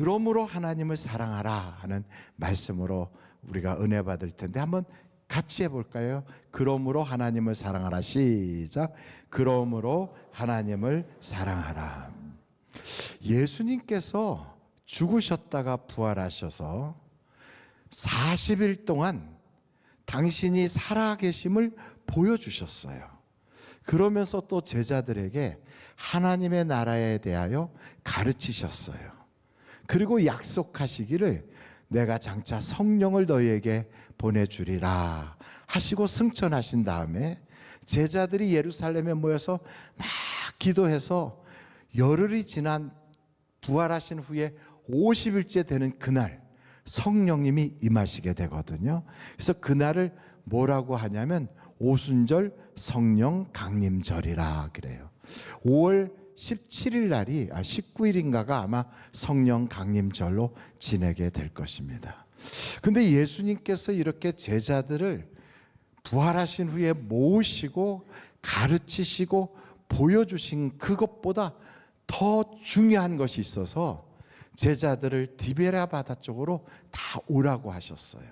그러므로 하나님을 사랑하라 하는 말씀으로 우리가 은혜 받을 텐데 한번 같이 해볼까요? 그러므로 하나님을 사랑하라. 시작. 그러므로 하나님을 사랑하라. 예수님께서 죽으셨다가 부활하셔서 40일 동안 당신이 살아계심을 보여주셨어요. 그러면서 또 제자들에게 하나님의 나라에 대하여 가르치셨어요. 그리고 약속하시기를 내가 장차 성령을 너희에게 보내주리라 하시고 승천하신 다음에 제자들이 예루살렘에 모여서 막 기도해서 열흘이 지난 부활하신 후에 50일째 되는 그날 성령님이 임하시게 되거든요. 그래서 그날을 뭐라고 하냐면 오순절 성령 강림절이라 그래요. 5월 17일 날이 19일인가가 아마 성령 강림절로 지내게 될 것입니다. 근데 예수님께서 이렇게 제자들을 부활하신 후에 모으시고 가르치시고 보여주신 그것보다 더 중요한 것이 있어서 제자들을 디베랴 바다 쪽으로 다 오라고 하셨어요.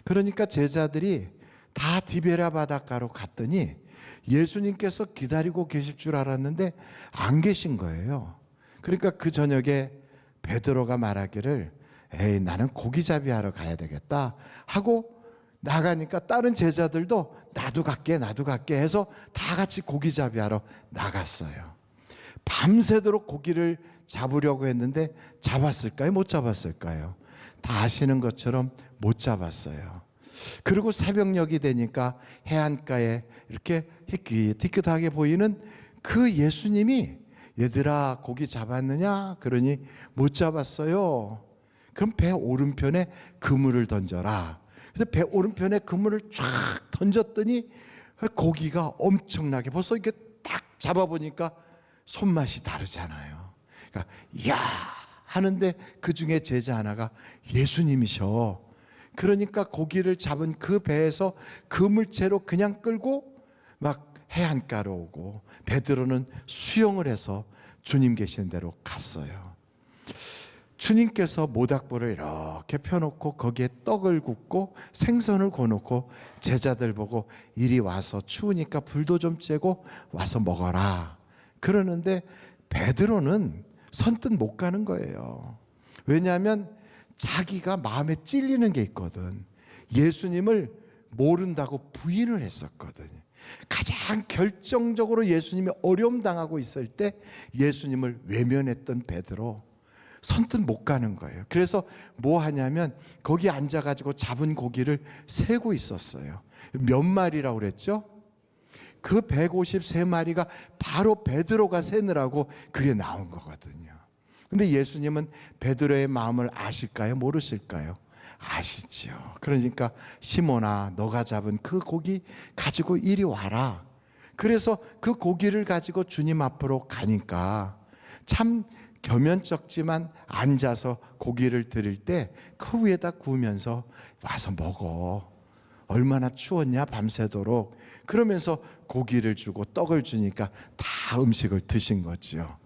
그러니까 제자들이 다 디베랴 바닷가로 갔더니 예수님께서 기다리고 계실 줄 알았는데 안 계신 거예요. 그러니까 그 저녁에 베드로가 말하기를 에이 나는 고기잡이 하러 가야 되겠다 하고 나가니까 다른 제자들도 나도 갈게 해서 다 같이 고기잡이 하러 나갔어요. 밤새도록 고기를 잡으려고 했는데 잡았을까요? 못 잡았을까요? 다 아시는 것처럼 못 잡았어요. 그리고 새벽녘이 되니까 해안가에 이렇게 희끗희끗하게 보이는 그 예수님이 얘들아 고기 잡았느냐? 그러니 못 잡았어요. 그럼 배 오른편에 그물을 던져라. 그래서 배 오른편에 그물을 쫙 던졌더니 고기가 엄청나게 벌써 이렇게 딱 잡아보니까 손맛이 다르잖아요. 그러니까 이야 하는데 그 중에 제자 하나가 예수님이셔. 그러니까 고기를 잡은 그 배에서 그물채로 그냥 끌고 막 해안가로 오고 베드로는 수영을 해서 주님 계시는 데로 갔어요. 주님께서 모닥불을 이렇게 펴놓고 거기에 떡을 굽고 생선을 구워놓고 제자들 보고 이리 와서 추우니까 불도 좀 쬐고 와서 먹어라 그러는데 베드로는 선뜻 못 가는 거예요. 왜냐하면 자기가 마음에 찔리는 게 있거든. 예수님을 모른다고 부인을 했었거든. 가장 결정적으로 예수님이 어려움 당하고 있을 때 예수님을 외면했던 베드로 선뜻 못 가는 거예요. 그래서 뭐 하냐면 거기 앉아가지고 잡은 고기를 세고 있었어요. 몇 마리라고 그랬죠? 그 153마리가 바로 베드로가 세느라고 그게 나온 거거든요. 근데 예수님은 베드로의 마음을 아실까요? 모르실까요? 아시죠. 그러니까 시몬아 너가 잡은 그 고기 가지고 이리 와라. 그래서 그 고기를 가지고 주님 앞으로 가니까 참 겸연쩍지만 앉아서 고기를 드릴 때 그 위에다 구우면서 와서 먹어. 얼마나 추웠냐 밤새도록. 그러면서 고기를 주고 떡을 주니까 다 음식을 드신 거죠.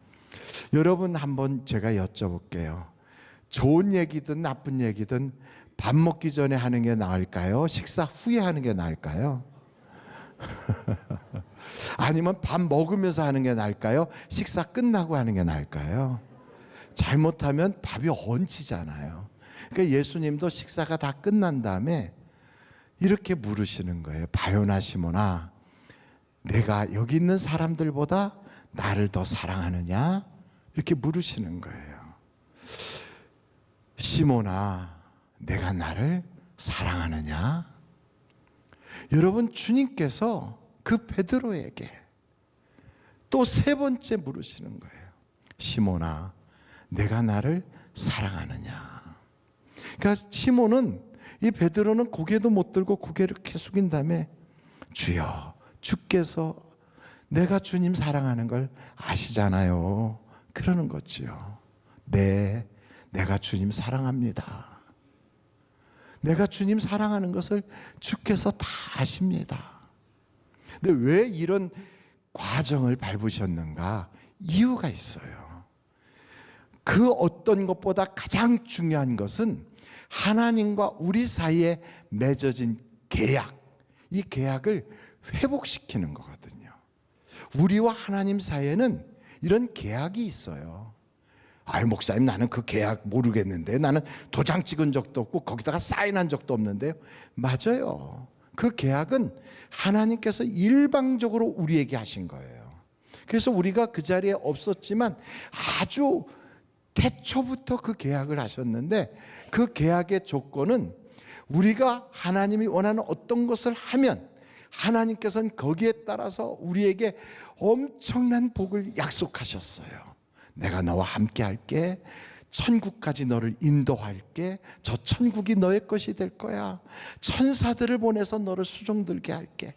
여러분 한번 제가 여쭤볼게요. 좋은 얘기든 나쁜 얘기든 밥 먹기 전에 하는 게 나을까요? 식사 후에 하는 게 나을까요? 아니면 밥 먹으면서 하는 게 나을까요? 식사 끝나고 하는 게 나을까요? 잘못하면 밥이 얹히잖아요. 그러니까 예수님도 식사가 다 끝난 다음에 이렇게 물으시는 거예요. 바요나 시몬아, 내가 여기 있는 사람들보다 나를 더 사랑하느냐? 이렇게 물으시는 거예요. 시몬아, 내가 나를 사랑하느냐? 여러분, 주님께서 그 베드로에게 또 세 번째 물으시는 거예요. 시몬아, 내가 나를 사랑하느냐? 그러니까 시몬은 이 베드로는 고개도 못 들고 고개를 이렇게 숙인 다음에 주여, 주께서 내가 주님 사랑하는 걸 아시잖아요. 그러는 거지요. 네, 내가 주님 사랑합니다. 내가 주님 사랑하는 것을 주께서 다 아십니다. 근데 왜 이런 과정을 밟으셨는가? 이유가 있어요. 그 그 어떤 것보다 가장 중요한 것은 하나님과 우리 사이에 맺어진 계약, 이 계약을 회복시키는 거거든요. 우리와 하나님 사이에는 이런 계약이 있어요. 목사님, 나는 그 계약 모르겠는데, 나는 도장 찍은 적도 없고 거기다가 사인한 적도 없는데요. 맞아요. 그 계약은 하나님께서 일방적으로 우리에게 하신 거예요. 그래서 우리가 그 자리에 없었지만 아주 태초부터 그 계약을 하셨는데, 그 계약의 조건은 우리가 하나님이 원하는 어떤 것을 하면 하나님께서는 거기에 따라서 우리에게 엄청난 복을 약속하셨어요. 내가 너와 함께 할게, 천국까지 너를 인도할게, 저 천국이 너의 것이 될 거야, 천사들을 보내서 너를 수종들게 할게,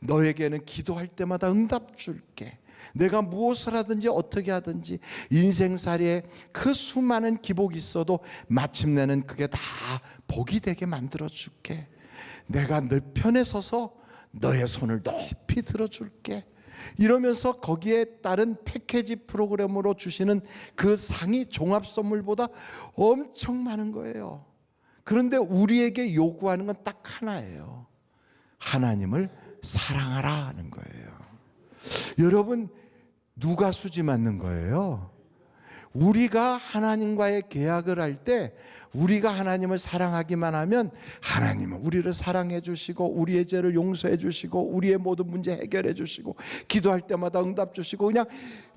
너에게는 기도할 때마다 응답 줄게, 내가 무엇을 하든지 어떻게 하든지 인생살이에 그 수많은 기복이 있어도 마침내는 그게 다 복이 되게 만들어 줄게, 내가 너 편에 서서 너의 손을 높이 들어줄게, 이러면서 거기에 따른 패키지 프로그램으로 주시는 그 상이 종합 선물보다 엄청 많은 거예요. 그런데 우리에게 요구하는 건 딱 하나예요. 하나님을 사랑하라 하는 거예요. 여러분, 누가 수지 맞는 거예요? 우리가 하나님과의 계약을 할 때 우리가 하나님을 사랑하기만 하면 하나님은 우리를 사랑해 주시고 우리의 죄를 용서해 주시고 우리의 모든 문제 해결해 주시고 기도할 때마다 응답 주시고 그냥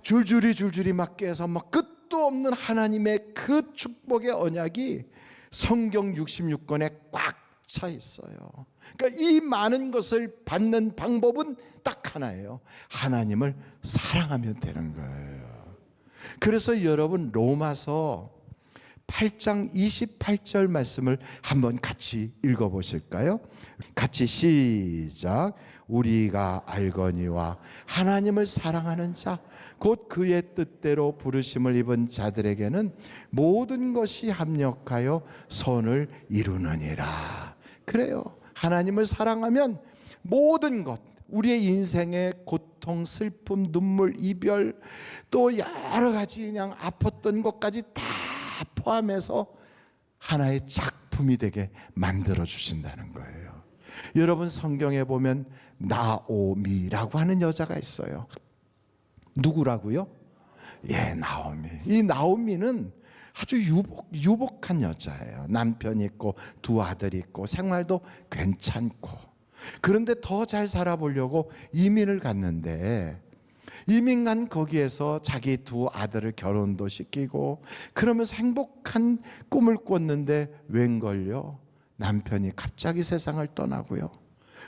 줄줄이 맞게 해서 끝도 없는 하나님의 그 축복의 언약이 성경 66권에 꽉 차 있어요. 그러니까 이 많은 것을 받는 방법은 딱 하나예요. 하나님을 사랑하면 되는 거예요. 그래서 여러분, 로마서 8장 28절 말씀을 한번 같이 읽어보실까요? 같이 시작. 우리가 알거니와 하나님을 사랑하는 자 곧 그의 뜻대로 부르심을 입은 자들에게는 모든 것이 합력하여 선을 이루느니라. 그래요. 하나님을 사랑하면 모든 것, 우리의 인생의 고통, 슬픔, 눈물, 이별, 또 여러 가지 그냥 아팠던 것까지 다 포함해서 하나의 작품이 되게 만들어 주신다는 거예요. 여러분, 성경에 보면 나오미라고 하는 여자가 있어요. 누구라고요? 나오미. 이 나오미는 아주 유복한 여자예요. 남편이 있고 두 아들이 있고 생활도 괜찮고. 그런데 더 잘 살아보려고 이민을 갔는데, 이민 간 거기에서 자기 두 아들을 결혼도 시키고 그러면서 행복한 꿈을 꿨는데 웬걸요? 남편이 갑자기 세상을 떠나고요.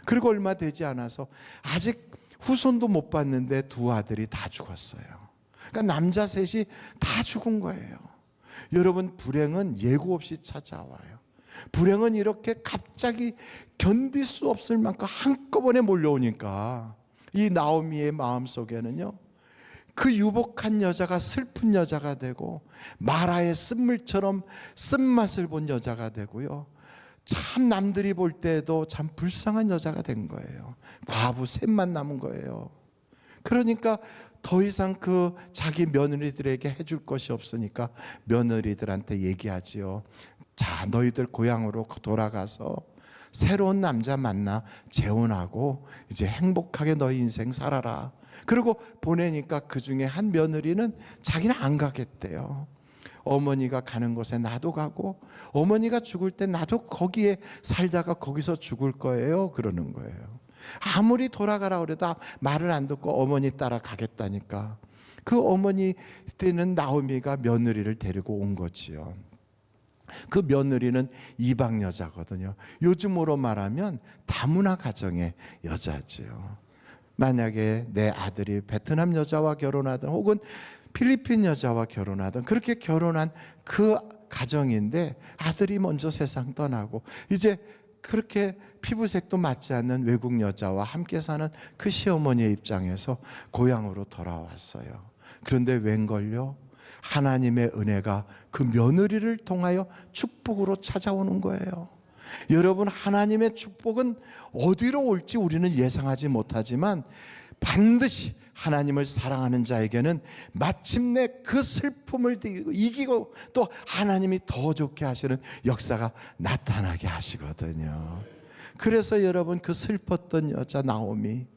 그리고 얼마 되지 않아서 아직 후손도 못 봤는데 두 아들이 다 죽었어요. 그러니까 남자 셋이 다 죽은 거예요. 여러분, 불행은 예고 없이 찾아와요. 불행은 이렇게 갑자기 견딜 수 없을 만큼 한꺼번에 몰려오니까 이 나오미의 마음속에는요, 그 유복한 여자가 슬픈 여자가 되고 마라의 쓴물처럼 쓴맛을 본 여자가 되고요, 참 남들이 볼 때도 참 불쌍한 여자가 된 거예요. 과부 셋만 남은 거예요. 그러니까 더 이상 그 자기 며느리들에게 해줄 것이 없으니까 며느리들한테 얘기하지요. 자, 너희들 고향으로 돌아가서 새로운 남자 만나 재혼하고 이제 행복하게 너희 인생 살아라. 그리고 보내니까 그 중에 한 며느리는 자기는 안 가겠대요. 어머니가 가는 곳에 나도 가고 어머니가 죽을 때 나도 거기에 살다가 거기서 죽을 거예요. 그러는 거예요. 아무리 돌아가라 그래도 말을 안 듣고 어머니 따라 가겠다니까. 그 어머니 때는 나오미가 며느리를 데리고 온 거지요. 그 며느리는 이방 여자거든요. 요즘으로 말하면 다문화 가정의 여자지요. 만약에 내 아들이 베트남 여자와 결혼하든 혹은 필리핀 여자와 결혼하든 그렇게 결혼한 그 가정인데 아들이 먼저 세상 떠나고 이제 그렇게 피부색도 맞지 않는 외국 여자와 함께 사는 그 시어머니의 입장에서 고향으로 돌아왔어요. 그런데 웬걸요? 하나님의 은혜가 그 며느리를 통하여 축복으로 찾아오는 거예요. 여러분, 하나님의 축복은 어디로 올지 우리는 예상하지 못하지만 반드시 하나님을 사랑하는 자에게는 마침내 그 슬픔을 이기고 또 하나님이 더 좋게 하시는 역사가 나타나게 하시거든요. 그래서 여러분, 그 슬펐던 여자 나오미,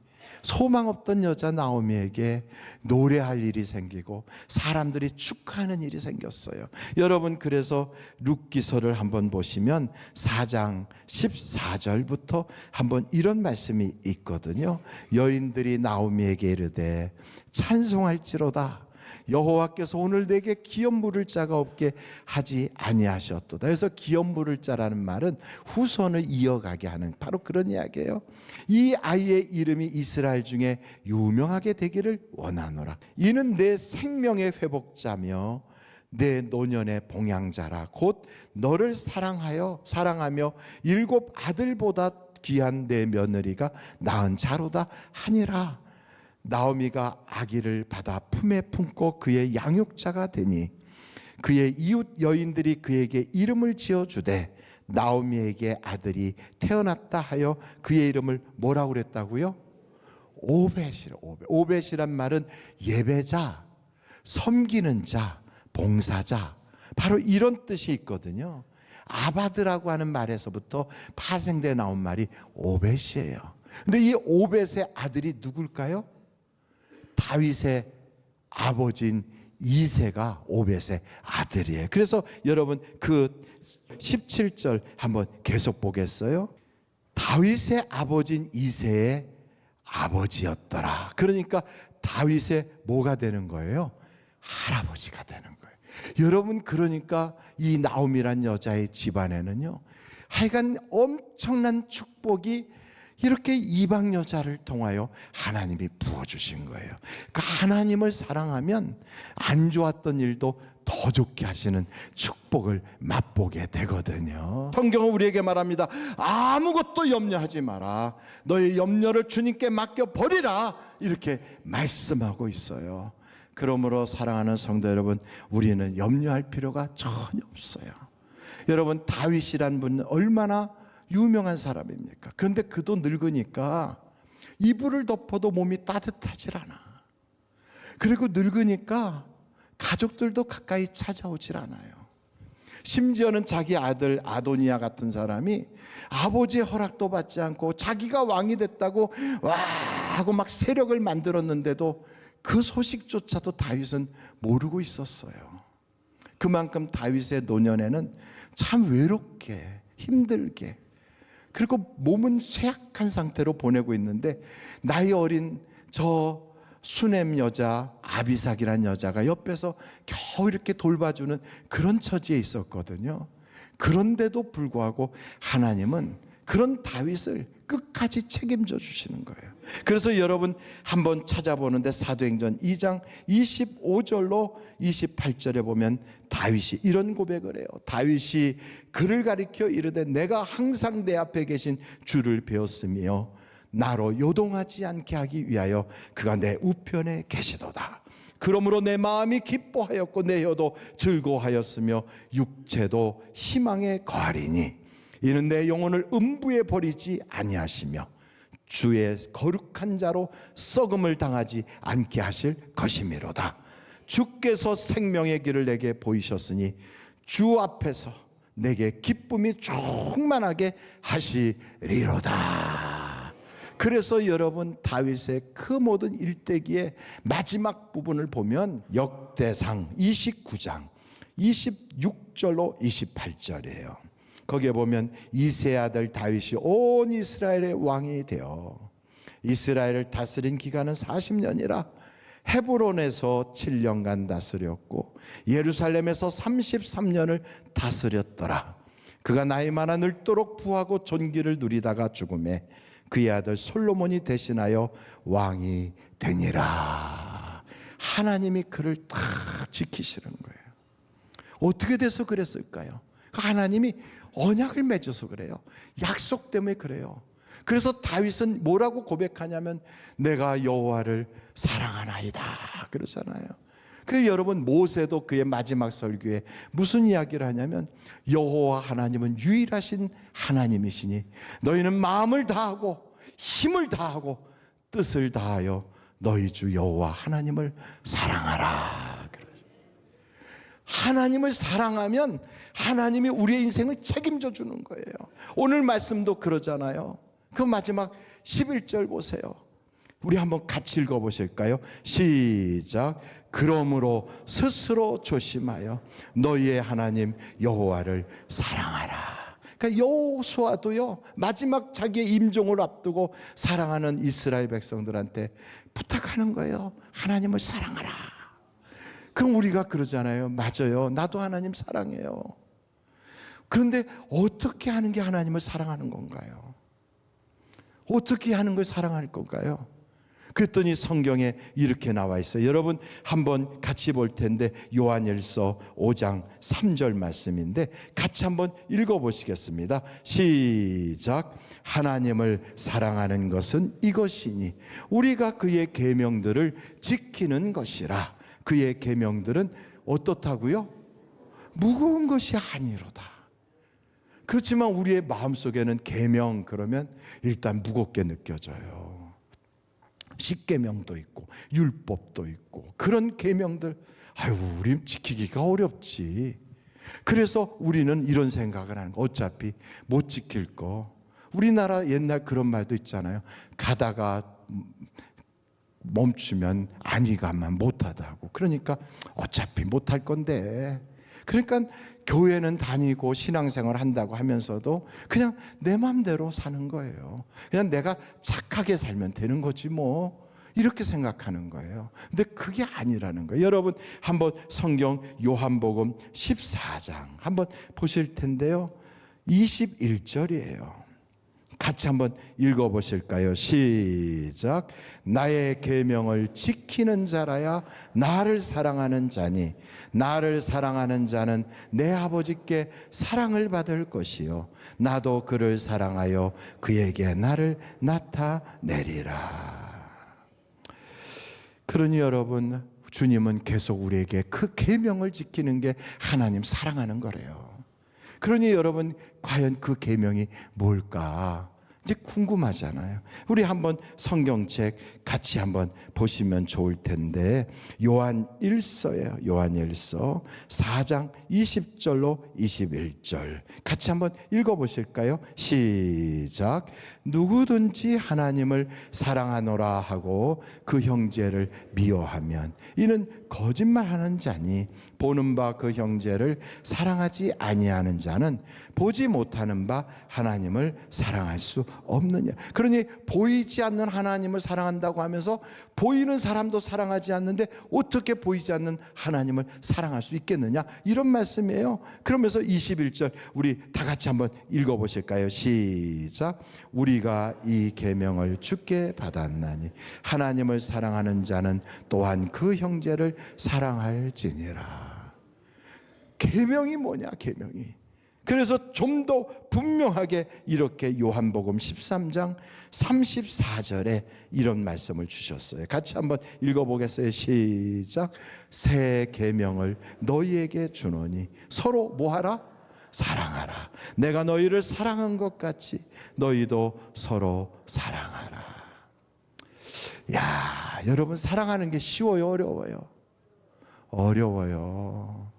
소망 없던 여자 나오미에게 노래할 일이 생기고 사람들이 축하하는 일이 생겼어요. 여러분, 그래서 룻기서를 한번 보시면 4장 14절부터 한번 이런 말씀이 있거든요. 여인들이 나오미에게 이르되 찬송할지로다. 여호와께서 오늘 내게 기업 물을 자가 없게 하지 아니하셨도다. 그래서 기업 물을 자라는 말은 후손을 이어가게 하는 바로 그런 이야기예요. 이 아이의 이름이 이스라엘 중에 유명하게 되기를 원하노라. 이는 내 생명의 회복자며 내 노년의 봉양자라. 곧 너를 사랑하며 7 아들보다 귀한 내 며느리가 낳은 자로다 하니라. 나오미가 아기를 받아 품에 품고 그의 양육자가 되니 그의 이웃 여인들이 그에게 이름을 지어주되 나오미에게 아들이 태어났다 하여 그의 이름을 뭐라고 그랬다고요? 오벳이라. 오벳이란 말은 예배자, 섬기는 자, 봉사자, 바로 이런 뜻이 있거든요. 아바드라고 하는 말에서부터 파생돼 나온 말이 오벳이에요. 근데 이 오벳의 아들이 누굴까요? 다윗의 아버지인 이새가 오벳의 아들이에요. 그래서 여러분, 그 17절 한번 계속 보겠어요. 다윗의 아버지인 이새의 아버지였더라. 그러니까 다윗의 뭐가 되는 거예요? 할아버지가 되는 거예요. 여러분, 그러니까 이 나오미란 여자의 집안에는요, 하여간 엄청난 축복이 이렇게 이방 여자를 통하여 하나님이 부어주신 거예요. 그 하나님을 사랑하면 안 좋았던 일도 더 좋게 하시는 축복을 맛보게 되거든요. 성경은 우리에게 말합니다. 아무것도 염려하지 마라. 너의 염려를 주님께 맡겨버리라. 이렇게 말씀하고 있어요. 그러므로 사랑하는 성도 여러분, 우리는 염려할 필요가 전혀 없어요. 여러분, 다윗이란 분은 얼마나 유명한 사람입니까? 그런데 그도 늙으니까 이불을 덮어도 몸이 따뜻하질 않아. 그리고 늙으니까 가족들도 가까이 찾아오질 않아요. 심지어는 자기 아들 아도니아 같은 사람이 아버지의 허락도 받지 않고 자기가 왕이 됐다고 와 하고 막 세력을 만들었는데도 그 소식조차도 다윗은 모르고 있었어요. 그만큼 다윗의 노년에는 참 외롭게, 힘들게, 그리고 몸은 쇠약한 상태로 보내고 있는데 나이 어린 저 수넴 여자 아비삭이라는 여자가 옆에서 겨우 이렇게 돌봐주는 그런 처지에 있었거든요. 그런데도 불구하고 하나님은 그런 다윗을 끝까지 책임져 주시는 거예요. 그래서 여러분 한번 찾아보는데 사도행전 2장 25절로 28절에 보면 다윗이 이런 고백을 해요. 다윗이 그를 가리켜 이르되 내가 항상 내 앞에 계신 주를 배웠으며 나로 요동하지 않게 하기 위하여 그가 내 우편에 계시도다. 그러므로 내 마음이 기뻐하였고 내 혀도 즐거워하였으며 육체도 희망에 거하리니 이는 내 영혼을 음부에 버리지 아니하시며 주의 거룩한 자로 썩음을 당하지 않게 하실 것이미로다. 주께서 생명의 길을 내게 보이셨으니 주 앞에서 내게 기쁨이 충만하게 하시리로다. 그래서 여러분 다윗의 그 모든 일대기의 마지막 부분을 보면 역대상 29장 26절로 28절이에요. 거기에 보면 이새의 아들 다윗이 온 이스라엘의 왕이 되어 이스라엘을 다스린 기간은 40년이라 헤브론에서 7년간 다스렸고 예루살렘에서 33년을 다스렸더라. 그가 나이 많아 늙도록 부하고 존귀를 누리다가 죽음에 그의 아들 솔로몬이 대신하여 왕이 되니라. 하나님이 그를 다 지키시는 거예요. 어떻게 돼서 그랬을까요? 하나님이 언약을 맺어서 그래요. 약속 때문에 그래요. 그래서 다윗은 뭐라고 고백하냐면 내가 여호와를 사랑하나이다 그러잖아요. 그래서 여러분 모세도 그의 마지막 설교에 무슨 이야기를 하냐면 여호와 하나님은 유일하신 하나님이시니 너희는 마음을 다하고 힘을 다하고 뜻을 다하여 너희 주 여호와 하나님을 사랑하라. 하나님을 사랑하면 하나님이 우리의 인생을 책임져 주는 거예요. 오늘 말씀도 그러잖아요. 그 마지막 11절 보세요. 우리 한번 같이 읽어보실까요? 시작. 그러므로 스스로 조심하여 너희의 하나님 여호와를 사랑하라. 그러니까 여호수아도요, 마지막 자기의 임종을 앞두고 사랑하는 이스라엘 백성들한테 부탁하는 거예요. 하나님을 사랑하라. 그럼 우리가 그러잖아요. 맞아요. 나도 하나님 사랑해요. 그런데 어떻게 하는 게 하나님을 사랑하는 건가요? 어떻게 하는 걸 사랑할 건가요? 그랬더니 성경에 이렇게 나와 있어요. 여러분 한번 같이 볼 텐데 요한일서 5장 3절 말씀인데 같이 한번 읽어보시겠습니다. 시작. 하나님을 사랑하는 것은 이것이니 우리가 그의 계명들을 지키는 것이라. 그의 계명들은 어떻다고요? 무거운 것이 아니로다. 그렇지만 우리의 마음속에는 계명 그러면 일단 무겁게 느껴져요. 십계명도 있고 율법도 있고 그런 계명들, 우리 지키기가 어렵지. 그래서 우리는 이런 생각을 하는 거, 어차피 못 지킬 거. 우리나라 옛날 그런 말도 있잖아요. 가다가 멈추면 안위가만 못하다고. 그러니까 어차피 못할 건데, 그러니까 교회는 다니고 신앙생활 한다고 하면서도 그냥 내 맘대로 사는 거예요. 그냥 내가 착하게 살면 되는 거지 뭐, 이렇게 생각하는 거예요. 근데 그게 아니라는 거예요. 여러분 한번 성경 요한복음 14장 한번 보실 텐데요, 21절이에요. 같이 한번 읽어보실까요? 시작. 나의 계명을 지키는 자라야 나를 사랑하는 자니 나를 사랑하는 자는 내 아버지께 사랑을 받을 것이요 나도 그를 사랑하여 그에게 나를 나타내리라. 그러니 여러분, 주님은 계속 우리에게 그 계명을 지키는 게 하나님 사랑하는 거래요. 그러니 여러분, 과연 그 계명이 뭘까? 이제 궁금하잖아요. 우리 한번 성경책 같이 한번 보시면 좋을 텐데, 요한일서예요. 요한일서 4장 20절로 21절 같이 한번 읽어보실까요? 시작. 누구든지 하나님을 사랑하노라 하고 그 형제를 미워하면 이는 거짓말하는 자니 보는 바 그 형제를 사랑하지 아니하는 자는 보지 못하는 바 하나님을 사랑할 수 없느냐. 그러니 보이지 않는 하나님을 사랑한다고 하면서 보이는 사람도 사랑하지 않는데 어떻게 보이지 않는 하나님을 사랑할 수 있겠느냐, 이런 말씀이에요. 그러면서 21절 우리 다 같이 한번 읽어보실까요? 시작. 우리가 이 계명을 주께 받았나니 하나님을 사랑하는 자는 또한 그 형제를 사랑할지니라. 계명이 뭐냐, 계명이. 그래서 좀 더 분명하게 이렇게 요한복음 13장 34절에 이런 말씀을 주셨어요. 같이 한번 읽어보겠어요. 시작. 새 계명을 너희에게 주노니 서로 뭐하라? 사랑하라. 내가 너희를 사랑한 것 같이 너희도 서로 사랑하라. 야, 여러분, 사랑하는 게 쉬워요, 어려워요? 어려워요.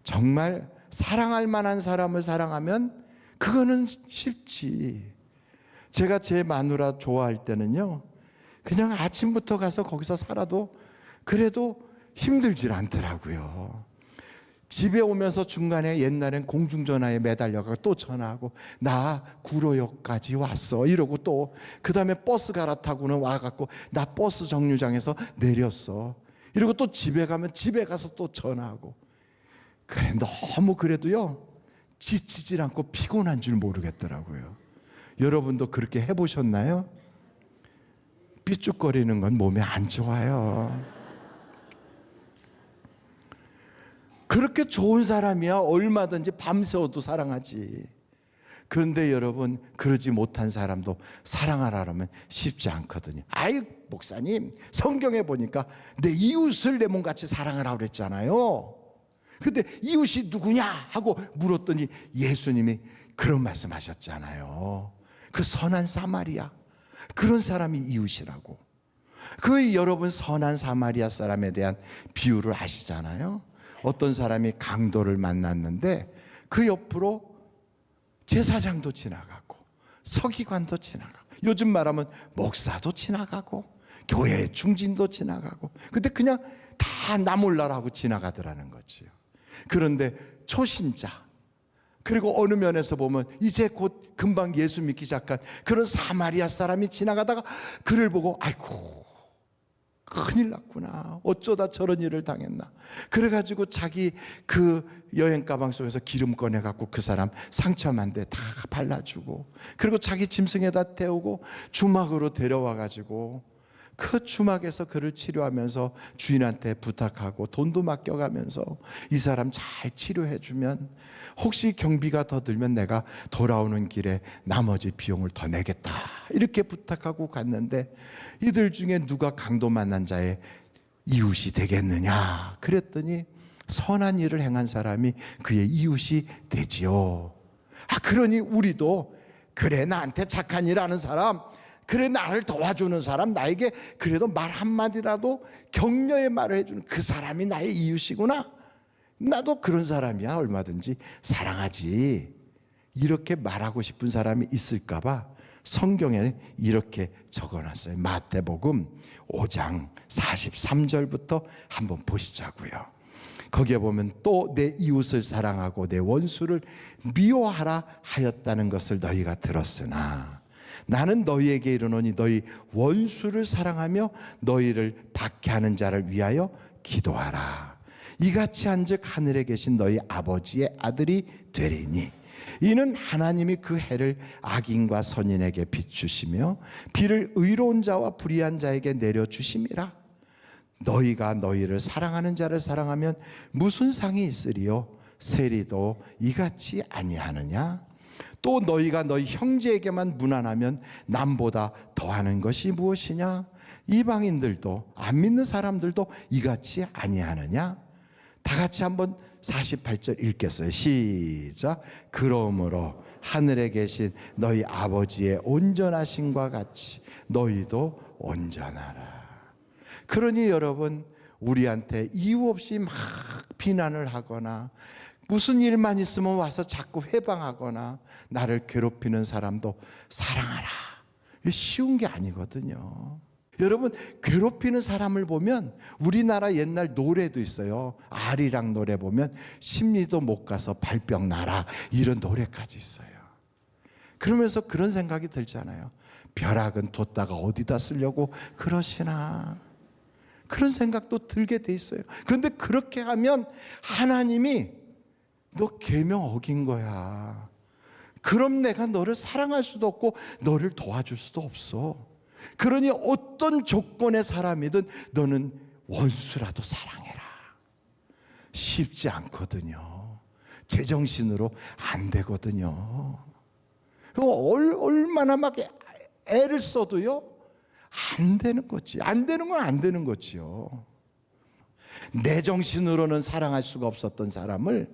정말 사랑할 만한 사람을 사랑하면 그거는 쉽지. 제가 제 마누라 좋아할 때는요, 그냥 아침부터 가서 거기서 살아도 그래도 힘들질 않더라고요. 집에 오면서 중간에 옛날엔 공중전화에 매달려가 또 전화하고 나 구로역까지 왔어 이러고, 또 그 다음에 버스 갈아타고는 와갖고 나 버스 정류장에서 내렸어 이러고, 또 집에 가면 집에 가서 또 전화하고. 그래, 너무 그래도요 지치질 않고 피곤한 줄 모르겠더라고요. 여러분도 그렇게 해보셨나요? 삐죽거리는 건 몸에 안 좋아요. 그렇게 좋은 사람이야 얼마든지 밤새워도 사랑하지. 그런데 여러분, 그러지 못한 사람도 사랑하라면 쉽지 않거든요. 아이, 목사님, 성경에 보니까 내 이웃을 내 몸같이 사랑하라고 그랬잖아요. 근데 이웃이 누구냐 하고 물었더니 예수님이 그런 말씀하셨잖아요. 그 선한 사마리아, 그런 사람이 이웃이라고. 그 여러분 선한 사마리아 사람에 대한 비유를 아시잖아요. 어떤 사람이 강도를 만났는데 그 옆으로 제사장도 지나가고 서기관도 지나가고 요즘 말하면 목사도 지나가고 교회 중진도 지나가고 근데 그냥 다 나 몰라라고 지나가더라는 거지요. 그런데 초신자 그리고 어느 면에서 보면 이제 곧 금방 예수 믿기 시작한 그런 사마리아 사람이 지나가다가 그를 보고 아이고 큰일 났구나. 어쩌다 저런 일을 당했나. 그래가지고 자기 그 여행 가방 속에서 기름 꺼내갖고 그 사람 상처만 데 다 발라주고 그리고 자기 짐승에다 태우고 주막으로 데려와가지고 그 주막에서 그를 치료하면서 주인한테 부탁하고 돈도 맡겨가면서 이 사람 잘 치료해주면 혹시 경비가 더 들면 내가 돌아오는 길에 나머지 비용을 더 내겠다 이렇게 부탁하고 갔는데 이들 중에 누가 강도 만난 자의 이웃이 되겠느냐 그랬더니 선한 일을 행한 사람이 그의 이웃이 되지요. 그러니 우리도 그래 나한테 착한 일 하는 사람 그래 나를 도와주는 사람 나에게 그래도 말 한마디라도 격려의 말을 해주는 그 사람이 나의 이웃이구나. 나도 그런 사람이야 얼마든지 사랑하지. 이렇게 말하고 싶은 사람이 있을까 봐 성경에 이렇게 적어놨어요. 마태복음 5장 43절부터 한번 보시자고요. 거기에 보면 또 내 이웃을 사랑하고 내 원수를 미워하라 하였다는 것을 너희가 들었으나 나는 너희에게 이르노니 너희 원수를 사랑하며 너희를 박해하는 자를 위하여 기도하라. 이같이 한즉 하늘에 계신 너희 아버지의 아들이 되리니 이는 하나님이 그 해를 악인과 선인에게 비추시며 비를 의로운 자와 불의한 자에게 내려주심이라. 너희가 너희를 사랑하는 자를 사랑하면 무슨 상이 있으리요? 세리도 이같이 아니하느냐? 또 너희가 너희 형제에게만 무난하면 남보다 더하는 것이 무엇이냐? 이방인들도 안 믿는 사람들도 이같이 아니하느냐? 다 같이 한번 48절 읽겠어요. 시작. 그러므로 하늘에 계신 너희 아버지의 온전하심과 같이 너희도 온전하라. 그러니 여러분 우리한테 이유 없이 막 비난을 하거나 무슨 일만 있으면 와서 자꾸 회방하거나 나를 괴롭히는 사람도 사랑하라. 쉬운 게 아니거든요. 여러분 괴롭히는 사람을 보면 우리나라 옛날 노래도 있어요. 아리랑 노래 보면 심리도 못 가서 발병 나라 이런 노래까지 있어요. 그러면서 그런 생각이 들잖아요. 벼락은 뒀다가 어디다 쓰려고 그러시나 그런 생각도 들게 돼 있어요. 그런데 그렇게 하면 하나님이 너 계명 어긴 거야. 그럼 내가 너를 사랑할 수도 없고 너를 도와줄 수도 없어. 그러니 어떤 조건의 사람이든 너는 원수라도 사랑해라. 쉽지 않거든요. 제정신으로 안 되거든요. 얼마나 막 애를 써도요 안 되는 거지. 안 되는 건 안 되는 거지요. 내 정신으로는 사랑할 수가 없었던 사람을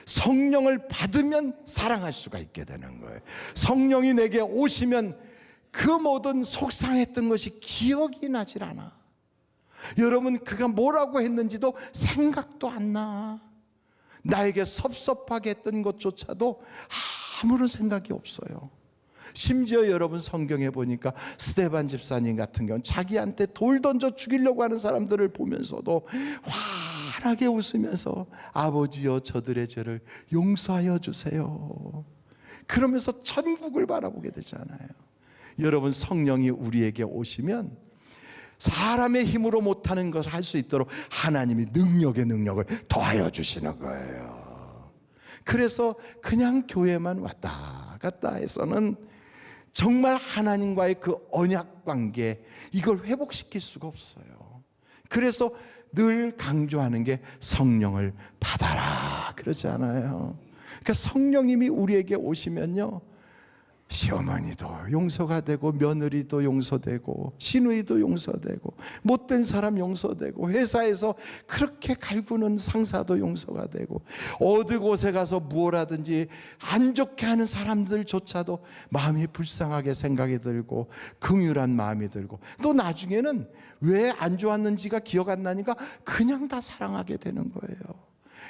성령을 받으면 사랑할 수가 있게 되는 거예요. 성령이 내게 오시면 그 모든 속상했던 것이 기억이 나질 않아. 여러분 그가 뭐라고 했는지도 생각도 안 나. 나에게 섭섭하게 했던 것조차도 아무런 생각이 없어요. 심지어 여러분 성경에 보니까 스데반 집사님 같은 경우는 자기한테 돌 던져 죽이려고 하는 사람들을 보면서도 환하게 웃으면서 아버지여 저들의 죄를 용서하여 주세요. 그러면서 천국을 바라보게 되잖아요. 여러분 성령이 우리에게 오시면 사람의 힘으로 못하는 것을 할 수 있도록 하나님이 능력의 능력을 더하여 주시는 거예요. 그래서 그냥 교회만 왔다 갔다 해서는 정말 하나님과의 그 언약 관계 이걸 회복시킬 수가 없어요. 그래서 늘 강조하는 게 성령을 받아라 그러지 않아요. 그러니까 성령님이 우리에게 오시면요 시어머니도 용서가 되고, 며느리도 용서되고, 시누이도 용서되고, 못된 사람 용서되고, 회사에서 그렇게 갈구는 상사도 용서가 되고, 어느 곳에 가서 무엇하든지 안 좋게 하는 사람들조차도 마음이 불쌍하게 생각이 들고, 긍휼한 마음이 들고, 또 나중에는 왜 안 좋았는지가 기억 안 나니까 그냥 다 사랑하게 되는 거예요.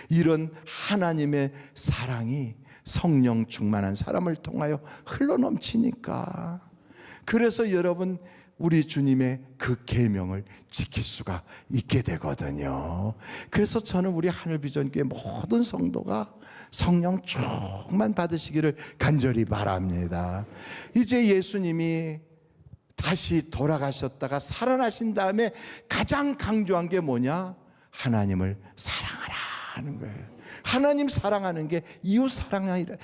이런 하나님의 사랑이 성령 충만한 사람을 통하여 흘러넘치니까. 그래서 여러분, 우리 주님의 그 계명을 지킬 수가 있게 되거든요. 그래서 저는 우리 하늘비전교회 모든 성도가 성령 충만 받으시기를 간절히 바랍니다. 이제 예수님이 다시 돌아가셨다가 살아나신 다음에 가장 강조한 게 뭐냐? 하나님을 사랑하라 하는 거예요. 하나님 사랑하는 게 이웃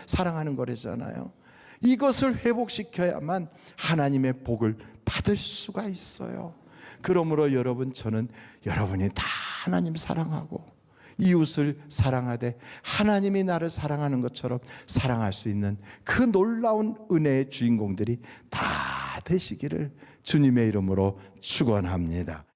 사랑하는 거래잖아요. 이것을 회복시켜야만 하나님의 복을 받을 수가 있어요. 그러므로 여러분, 저는 여러분이 다 하나님 사랑하고 이웃을 사랑하되 하나님이 나를 사랑하는 것처럼 사랑할 수 있는 그 놀라운 은혜의 주인공들이 다 되시기를 주님의 이름으로 축원합니다.